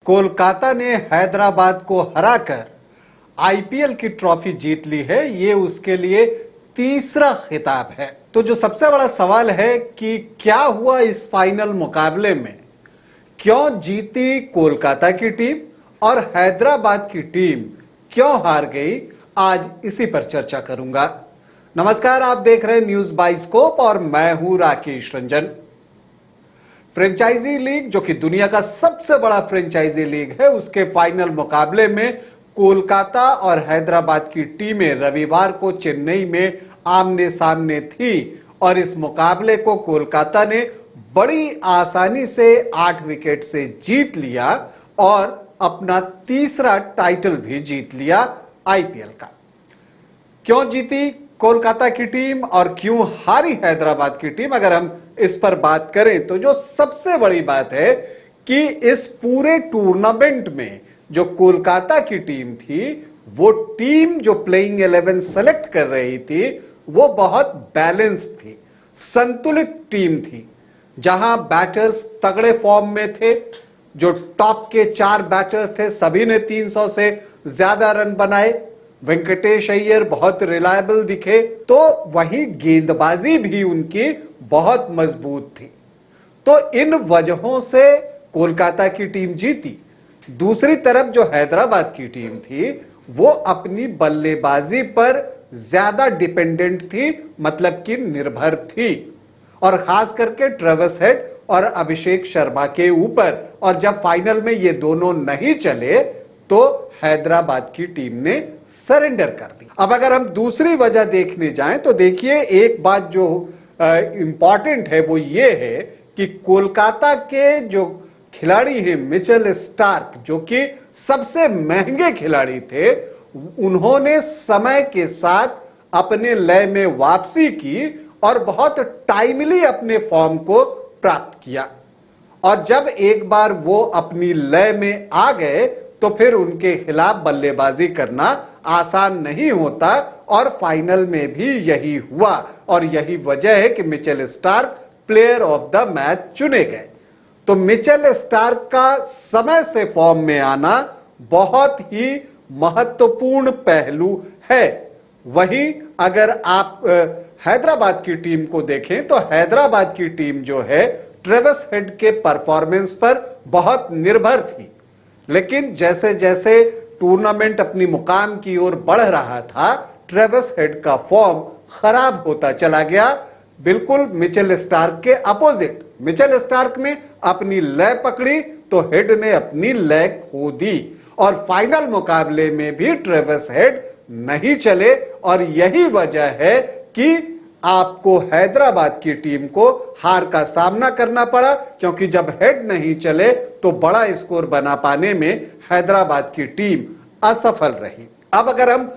कोलकाता ने हैदराबाद को हराकर आईपीएल की ट्रॉफी जीत ली है। ये उसके लिए तीसरा खिताब है। तो जो सबसे बड़ा सवाल है कि क्या हुआ इस फाइनल मुकाबले में, क्यों जीती कोलकाता की टीम और हैदराबाद की टीम क्यों हार गई, आज इसी पर चर्चा करूंगा। नमस्कार, आप देख रहे हैं न्यूज बाइस्कोप और मैं हूं राकेश रंजन। फ्रेंचाइजी लीग, जो कि दुनिया का सबसे बड़ा फ्रेंचाइजी लीग है, उसके फाइनल मुकाबले में कोलकाता और हैदराबाद की टीमें रविवार को चेन्नई में आमने सामने थी और इस मुकाबले को कोलकाता ने बड़ी आसानी से 8 विकेट से जीत लिया और अपना तीसरा टाइटल भी जीत लिया आईपीएल का। क्यों जीती कोलकाता की टीम और क्यों हारी हैदराबाद की टीम, अगर हम इस पर बात करें तो जो सबसे बड़ी बात है कि इस पूरे टूर्नामेंट में जो कोलकाता की टीम थी, वो टीम जो प्लेइंग 11 सेलेक्ट कर रही थी वो बहुत बैलेंस्ड थी, संतुलित टीम थी, जहां बैटर्स तगड़े फॉर्म में थे। जो टॉप के 4 बैटर्स थे सभी ने 300 से ज्यादा रन बनाए। वेंकटेश अय्यर बहुत रिलायबल दिखे, तो वहीं गेंदबाजी भी उनकी बहुत मजबूत थी। तो इन वजहों से कोलकाता की टीम जीती। दूसरी तरफ जो हैदराबाद की टीम थी वो अपनी बल्लेबाजी पर ज्यादा डिपेंडेंट थी, मतलब कि निर्भर थी, और खास करके ट्रेविस हेड और अभिषेक शर्मा के ऊपर। और जब फाइनल में ये दोनों नहीं चले तो हैदराबाद की टीम ने सरेंडर कर दी। अब अगर हम दूसरी वजह देखने जाएं तो देखिए, एक बात जो इंपॉर्टेंट है वो ये है कि कोलकाता के जो खिलाड़ी हैं मिचेल स्टार्क, जो कि सबसे महंगे खिलाड़ी थे, उन्होंने समय के साथ अपने लय में वापसी की और बहुत टाइमली अपने फॉर्म को प्राप्त किया। और जब एक बार वो अपनी लय में आ गए तो फिर उनके खिलाफ बल्लेबाजी करना आसान नहीं होता, और फाइनल में भी यही हुआ। और यही वजह है कि Mitchell Starc player of the match चुने गए। तो मिचेल स्टार्क का समय से फॉर्म में आना बहुत ही महत्वपूर्ण पहलू है। वहीं अगर आप हैदराबाद की टीम को देखें तो हैदराबाद की टीम जो है ट्रेविस हेड के परफॉर्मेंस पर बहुत निर्भर थी, लेकिन जैसे जैसे टूर्नामेंट अपनी मुकाम की ओर बढ़ रहा था, ट्रेविस हेड का फॉर्म खराब होता चला गया, बिल्कुल मिचेल स्टार्क के अपोजिट। मिचेल स्टार्क ने अपनी लय पकड़ी तो हेड ने अपनी लय खो दी, और फाइनल मुकाबले में भी ट्रेविस हेड नहीं चले। और यही वजह है कि आपको हैदराबाद की टीम को हार का सामना करना पड़ा, क्योंकि जब हेड नहीं चले तो बड़ा स्कोर बना पाने में हैदराबाद की टीम असफल रही। अब अगर हम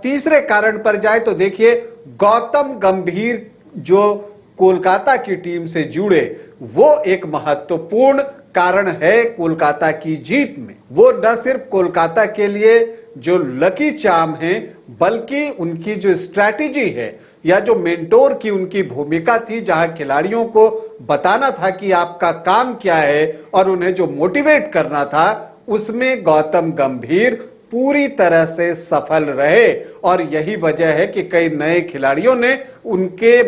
तीसरे कारण पर जाए तो देखिए, गौतम गंभीर जो कोलकाता की टीम से जुड़े, वो एक महत्वपूर्ण कारण है कोलकाता की जीत में। वो न सिर्फ कोलकाता के लिए जो लकी चार्म है, बल्कि उनकी जो स्ट्रैटेजी है या जो मेंटोर की उनकी भूमिका थी, जहां खिलाड़ियों को बताना था कि आपका काम क्या है और उन्हें जो मोटिवेट करना था, उसमें गौतम गंभीर पूरी तरह से सफल रहे। और यही वजह है कि कई नए खिलाड़ियों ने उनके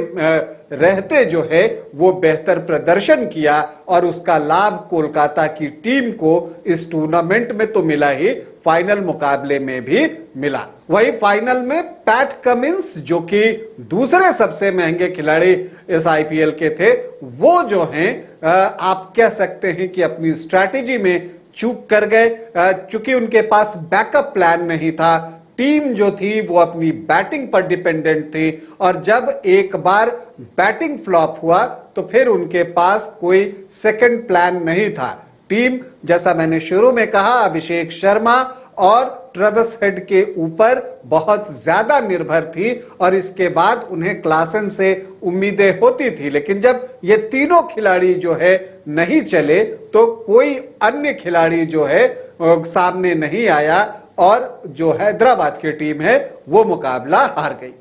रहते जो है वो बेहतर प्रदर्शन किया, और उसका लाभ कोलकाता की टीम को इस टूर्नामेंट में तो मिला ही, फाइनल मुकाबले में भी मिला। वही फाइनल में पैट कमिंस, जो कि दूसरे सबसे महंगे खिलाड़ी इस आईपीएल के थे, वो जो हैं आप कह सकते हैं कि अपनी स्ट्रैटेजी में चूक कर गए, चूंकि उनके पास बैकअप प्लान नहीं था। टीम जो थी वो अपनी बैटिंग पर डिपेंडेंट थी, और जब एक बार बैटिंग फ्लॉप हुआ तो फिर उनके पास कोई सेकंड प्लान नहीं था। टीम, जैसा मैंने शुरू में कहा, अभिषेक शर्मा और ट्रेविस हेड के ऊपर बहुत ज्यादा निर्भर थी, और इसके बाद उन्हें क्लासन से उम्मीदें होती थी। लेकिन जब ये तीनों खिलाड़ी जो है नहीं चले तो कोई अन्य खिलाड़ी जो है सामने नहीं आया, और जो हैदराबाद की टीम है वो मुकाबला हार गई।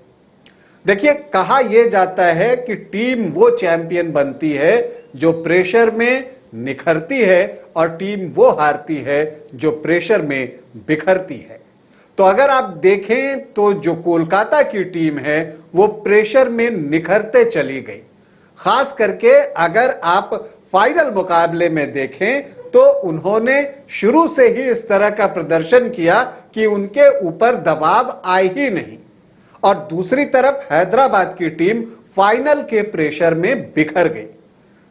देखिए, कहा यह जाता है कि टीम वो चैंपियन बनती है जो प्रेशर में निखरती है और टीम वो हारती है जो प्रेशर में बिखरती है। तो अगर आप देखें तो जो कोलकाता की टीम है वो प्रेशर में निखरते चली गई। खास करके अगर आप फाइनल मुकाबले में देखें तो उन्होंने शुरू से ही इस तरह का प्रदर्शन किया कि उनके ऊपर दबाव आए ही नहीं। और दूसरी तरफ हैदराबाद की टीम फाइनल के प्रेशर में बिखर गई।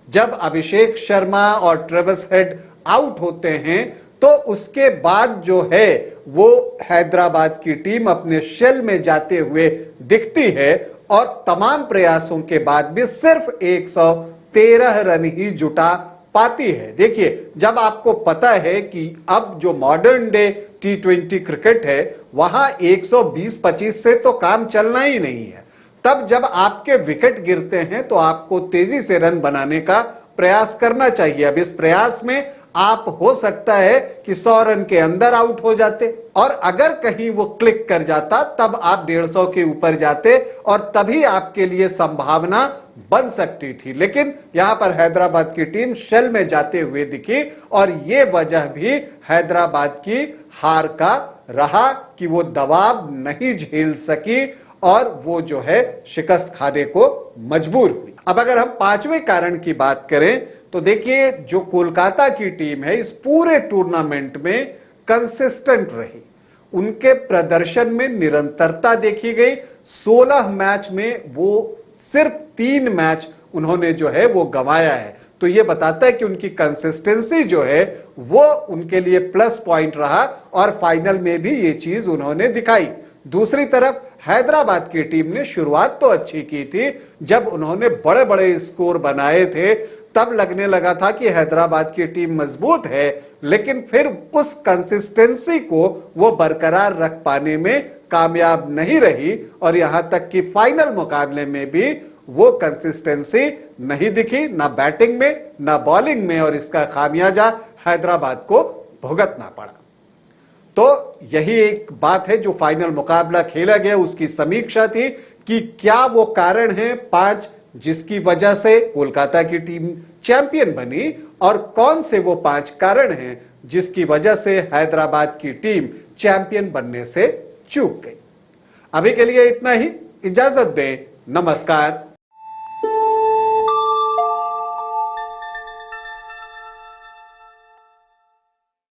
जब अभिषेक शर्मा और ट्रेविस हेड आउट होते हैं तो उसके बाद जो है वो हैदराबाद की टीम अपने शेल में जाते हुए दिखती है और तमाम प्रयासों के बाद भी सिर्फ 113 रन ही जुटा पाती है। देखिए, जब आपको पता है कि अब जो मॉडर्न डे T20 क्रिकेट है वहां 120-25 से तो काम चलना ही नहीं है, तब जब आपके विकेट गिरते हैं तो आपको तेजी से रन बनाने का प्रयास करना चाहिए। अब इस प्रयास में आप हो सकता है कि 100 रन के अंदर आउट हो जाते और अगर कहीं वो क्लिक कर जाता तब आप 150 के ऊपर जाते और तभी आपके लिए संभावना बन सकती थी। लेकिन यहां पर हैदराबाद की टीम शेल में जाते हुए दिखी और ये वजह भी हैदराबाद की हार का रहा कि वो दबाव नहीं झेल सकी और वो जो है शिकस्त खाने को मजबूर हुई। अब अगर हम पांचवें कारण की बात करें तो देखिए, जो कोलकाता की टीम है इस पूरे टूर्नामेंट में कंसिस्टेंट रही। उनके प्रदर्शन में निरंतरता देखी गई। 16 मैच में वो सिर्फ 3 मैच उन्होंने जो है वो गंवाया है। तो ये बताता है कि उनकी कंसिस्टेंसी जो है वो उनके लिए प्लस पॉइंट रहा और फाइनल में भी ये चीज उन्होंने दिखाई। दूसरी तरफ हैदराबाद की टीम ने शुरुआत तो अच्छी की थी। जब उन्होंने बड़े बड़े स्कोर बनाए थे तब लगने लगा था कि हैदराबाद की टीम मजबूत है, लेकिन फिर उस कंसिस्टेंसी को वो बरकरार रख पाने में कामयाब नहीं रही और यहां तक कि फाइनल मुकाबले में भी वो कंसिस्टेंसी नहीं दिखी, ना बैटिंग में ना बॉलिंग में, और इसका खामियाजा हैदराबाद को भुगतना पड़ा। तो यही एक बात है जो फाइनल मुकाबला खेला गया उसकी समीक्षा थी कि क्या वो कारण है 5 जिसकी वजह से कोलकाता की टीम चैंपियन बनी और कौन से वो 5 कारण हैं जिसकी वजह से हैदराबाद की टीम चैंपियन बनने से चूक गई। अभी के लिए इतना ही, इजाजत दें, नमस्कार।